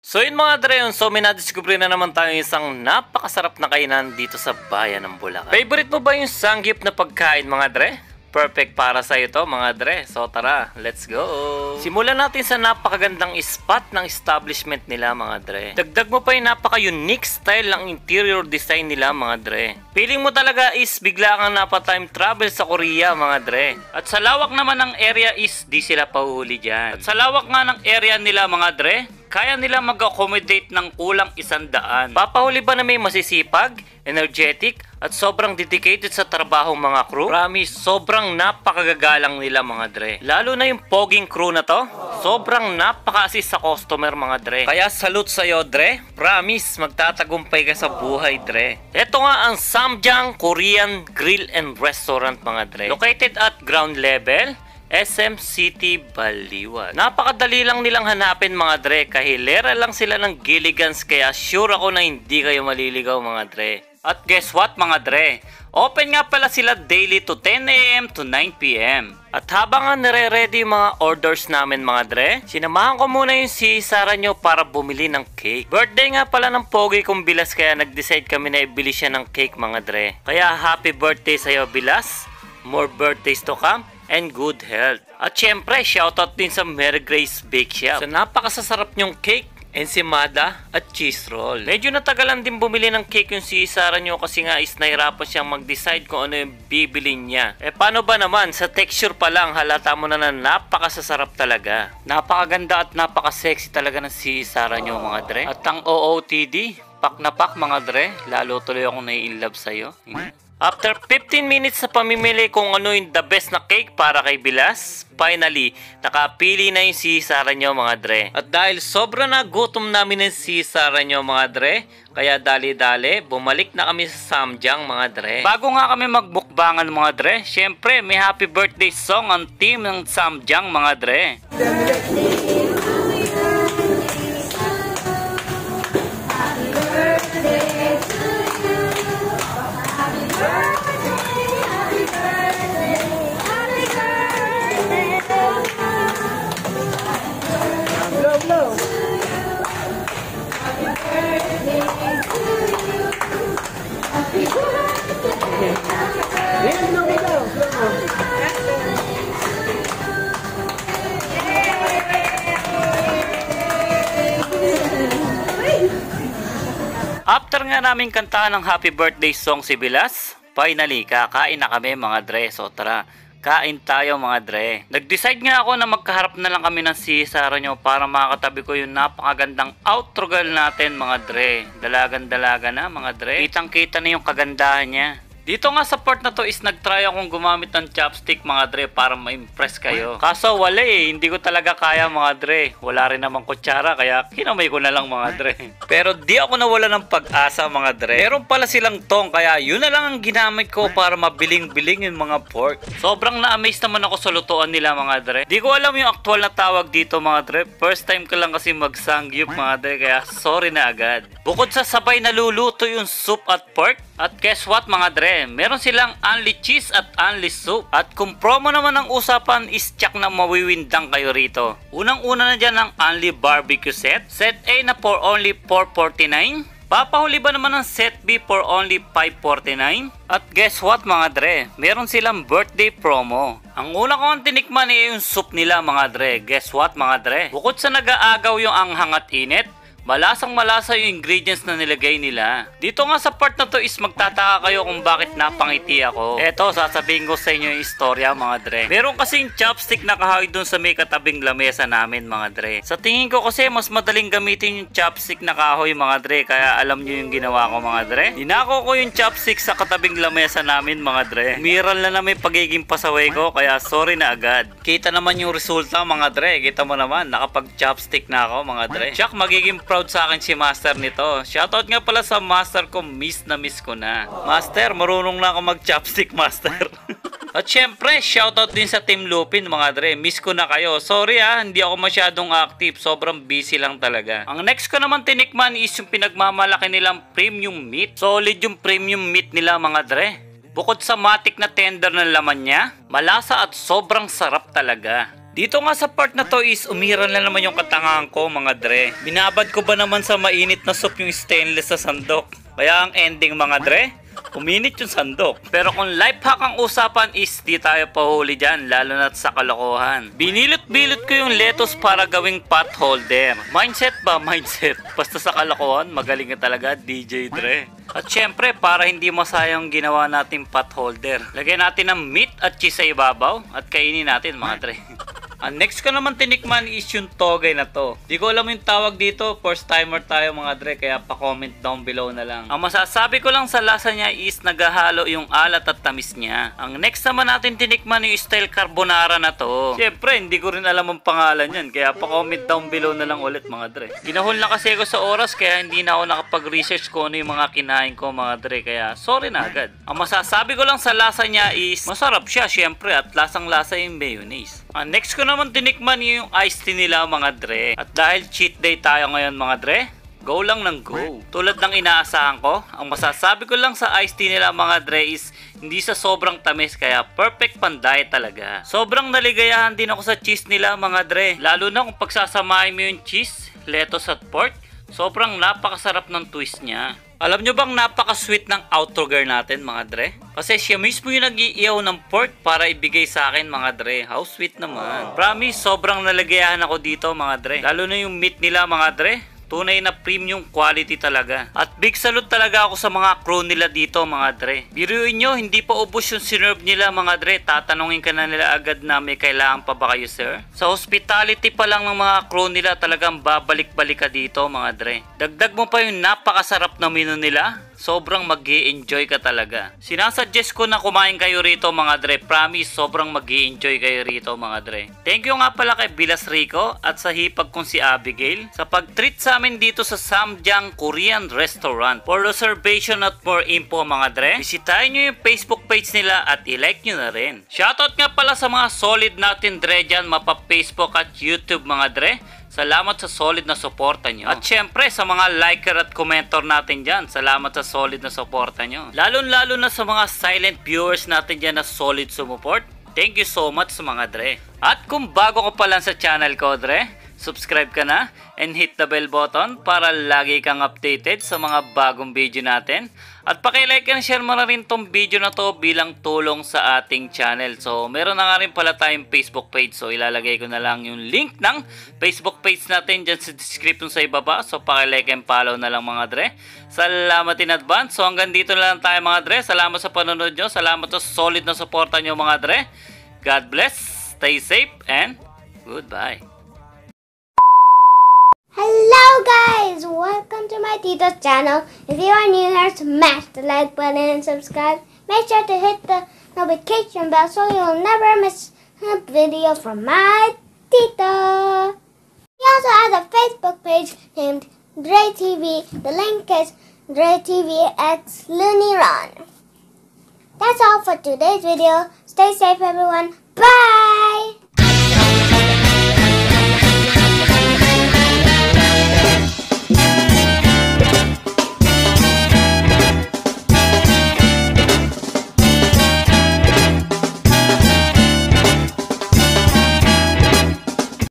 So yun mga dre, so may nadiscover na naman tayo isang napakasarap na kainan dito sa bayan ng Bulacan. Favorite mo ba yung sanggip na pagkain mga dre? Perfect para sa ito mga dre. So tara, let's go! Simulan natin sa napakagandang spot ng establishment nila mga dre. Dagdag mo pa yung napaka-unique style ng interior design nila mga dre. Feeling mo talaga is bigla kang napa-time travel sa Korea mga dre. At sa lawak naman ng area is di sila pahuhuli dyan. At sa lawak nga ng area nila mga dre, kaya nila mag-accommodate ng kulang 100. Papahuli ba na may masisipag, energetic, at sobrang dedicated sa trabaho mga crew? Promise, sobrang napakagagalang nila mga dre. Lalo na yung poging crew na to, sobrang napaka-assist sa customer mga dre. Kaya salute sa'yo dre, promise, magtatagumpay ka sa buhay dre. Ito nga ang Samjang Korean Grill and Restaurant mga dre. Located at ground level, SM City, Baliwag. Napakadali lang nilang hanapin mga dre, kahilera lang sila ng Gilligans, kaya sure ako na hindi kayo maliligaw mga dre. At guess what mga dre? Open nga pala sila daily to 10 AM to 9 PM. At habang nga nire-ready yung mga orders namin mga dre, sinamahan ko muna yung si Sarah nyo para bumili ng cake. Birthday nga pala ng pogi kong Bilas, kaya nag-decide kami na ibili siya ng cake mga dre. Kaya happy birthday sa'yo Bilas, more birthdays to come, and good health. At syempre, shoutout din sa Mary Grace Bake Shop. So napakasasarap nyong cake, ensimada at cheese roll. Medyo natagalan din bumili ng cake yung si Sarah nyo kasi nga is nahirapan siyang mag-decide kung ano yung bibili niya. Paano ba naman? Sa texture pa lang, halata mo na napakasasarap talaga. Napakaganda at napaka-sexy talaga ng si Sarah nyo mga dre. At ang OOTD, pak na pak mga dre, lalo tuloy akong nai-inlove sa'yo. After 15 minutes sa pamimili kung ano yung the best na cake para kay Bilas, finally, nakapili na yung si Sarah nyo mga dre. At dahil sobra na gutom namin ng si Sarah nyo mga dre, kaya dali-dali, bumalik na kami sa Samjang mga dre. Bago nga kami magbukbangan mga dre, syempre may happy birthday song ang team ng Samjang mga dre. After nga namin kantahan ng happy birthday song si Bilas, finally kakain na kami mga dre. So tara, kain tayo mga dre. Nag-decide nga ako na magkaharap na lang kami ng si Sarah nyo para makakatabi ko yung napakagandang outro girl natin mga dre. Dalagan-dalaga na mga dre. Kitang-kita na yung kagandahan niya. Dito nga sa part na to is nag-try akong gumamit ng chopstick mga dre para ma-impress kayo. Kaso wala hindi ko talaga kaya mga dre. Wala rin namang kutsara kaya kinamay ko na lang mga dre. Pero di ako nawala ng pag-asa mga dre. Meron pala silang tong kaya yun na lang ang ginamit ko para mabiling-biling yung mga pork. Sobrang na-amaze naman ako sa lutuan nila mga dre. Di ko alam yung actual na tawag dito mga dre. First time ko lang kasi mag-sangyup mga dre kaya sorry na agad. Bukod sa sabay naluluto yung soup at pork, at guess what mga dre, meron silang only cheese at only soup. At kung promo naman ang usapan is tsak na mawiwindang kayo rito. Unang-una na dyan ang only barbecue set. Set A na for only $4.49. Papahuli ba naman ng set B for only $5.49? At guess what mga dre, meron silang birthday promo. Ang una kong tinikman ay yung soup nila mga dre. Guess what mga dre, bukod sa nag-aagaw yung anghang at init, malasang malasa yung ingredients na nilagay nila. Dito nga sa part na to is magtataka kayo kung bakit napangiti ako. Eto, sasabihin ko sa inyo yung istorya mga dre. Meron kasing chopstick na kahoy dun sa may katabing lamesa namin mga dre. Sa tingin ko kasi mas madaling gamitin yung chopstick na kahoy mga dre. Kaya alam nyo yung ginawa ko mga dre. Dinako ko yung chopstick sa katabing lamesa namin mga dre. Miral na may pagiging pasaway ko kaya sorry na agad. Kita naman yung resulta mga dre. Kita mo naman, nakapag chopstick na ako mga dre. Tsak, magiging proud sa akin si master nito. Shoutout nga pala sa master ko, miss na miss ko na. Master, marunong na ako mag chopstick master. At syempre, shoutout din sa Team Lupin mga dre. Miss ko na kayo. Sorry hindi ako masyadong active. Sobrang busy lang talaga. Ang next ko naman tinikman is yung pinagmamalaki nilang premium meat. Solid yung premium meat nila mga dre. Bukod sa matik na tender ng laman niya, malasa at sobrang sarap talaga. Dito nga sa part na to is umiran na naman yung katangahan ko mga dre. Binabad ko ba naman sa mainit na soup yung stainless sa sandok. Kaya ang ending mga dre, uminit yung sandok. Pero kung life hack ang usapan is di tayo pahuli dyan, lalo na sa kalokohan. Binilot-bilot ko yung lettuce para gawing pot holder. Mindset ba? Mindset. Basta sa kalokohan, magaling ka talaga DJ Dre. At syempre, para hindi masayang ginawa natin pot holder, lagyan natin ng meat at cheese sa ibabaw at kainin natin mga Dre. Ang next ko naman tinikman is yung togay na to. Di ko alam yung tawag dito, first timer tayo mga Dre, kaya pa-comment down below na lang. Ang masasabi ko lang sa lasa niya is naghahalo yung alat at tamis niya. Ang next naman natin tinikman yung style carbonara na to. Siyempre, hindi ko rin alam ang pangalan yan, kaya pa-comment down below na lang ulit mga Dre. Ginahol na kasi ako sa oras, kaya hindi na ako nakapag-research kung ano yung mga kinain ko mga Dre, kaya sorry na agad. Ang masasabi ko lang sa lasa niya is masarap siya syempre, at lasang-lasa yung mayonnaise. Ang next ko naman tinikman yung iced tea nila mga Dre. At dahil cheat day tayo ngayon mga Dre, go lang ng go. Tulad ng inaasahan ko, ang masasabi ko lang sa iced tea nila mga Dre is hindi sa sobrang tamis, kaya perfect pan diet talaga. Sobrang naligayahan din ako sa cheese nila mga Dre. Lalo na kung pagsasamahin mo yung cheese, lettuce at pork, sobrang napakasarap ng twist niya. Alam nyo bang napaka-sweet ng outroger natin mga Dre? Kasi siya mismo yung nag-iiyaw ng pork para ibigay sa akin mga Dre. How sweet naman. Promise, sobrang nalagayahan ako dito mga Dre. Lalo na yung meat nila mga Dre. Tunay na premium quality talaga. At big salute talaga ako sa mga crew nila dito mga Dre. Biruin nyo, hindi pa ubos yung sinerve nila mga Dre. Tatanungin ka na nila agad na may kailangan pa ba kayo sir? Sa hospitality pa lang ng mga crew nila talagang babalik-balik ka dito mga Dre. Dagdag mo pa yung napakasarap na menu nila. Sobrang mag-i-enjoy ka talaga. Sinasuggest ko na kumain kayo rito mga Dre. Promise, sobrang mag-i-enjoy kayo rito mga Dre. Thank you nga pala kay Bilas Rico at sa hipag kong si Abigail sa pag-treat sa amin dito sa Samjang Korean Restaurant. For reservation at more info mga Dre, bisitahin nyo yung Facebook page nila at i-like nyo na rin. Shoutout nga pala sa mga solid natin Dre dyan, mapa-Facebook at YouTube mga Dre. Salamat sa solid na suporta nyo. At syempre sa mga liker at commentor natin dyan, salamat sa solid na suporta nyo. Lalo na sa mga silent viewers natin dyan na solid sumuport. Thank you so much mga Dre. At kung bago ka pa lang sa channel ko Dre, subscribe ka na and hit the bell button para lagi kang updated sa mga bagong video natin. At paki-like and share mo na rin tong video na to bilang tulong sa ating channel. So meron na nga rin pala tayong Facebook page. So ilalagay ko na lang yung link ng Facebook page natin dyan sa description sa ibaba. So paki-like and follow na lang mga Dre. Salamat in advance. So hanggang dito na lang tayo mga Dre. Salamat sa panonood nyo. Salamat sa solid na suporta nyo mga Dre. God bless. Stay safe and goodbye. Hello guys! Welcome to my Tito's channel. If you are new here, smash the like button and subscribe. Make sure to hit the notification bell so you'll never miss a video from my Tito. We also have a Facebook page named Dre TV. The link is Dre TV x Looney Run. That's all for today's video. Stay safe everyone.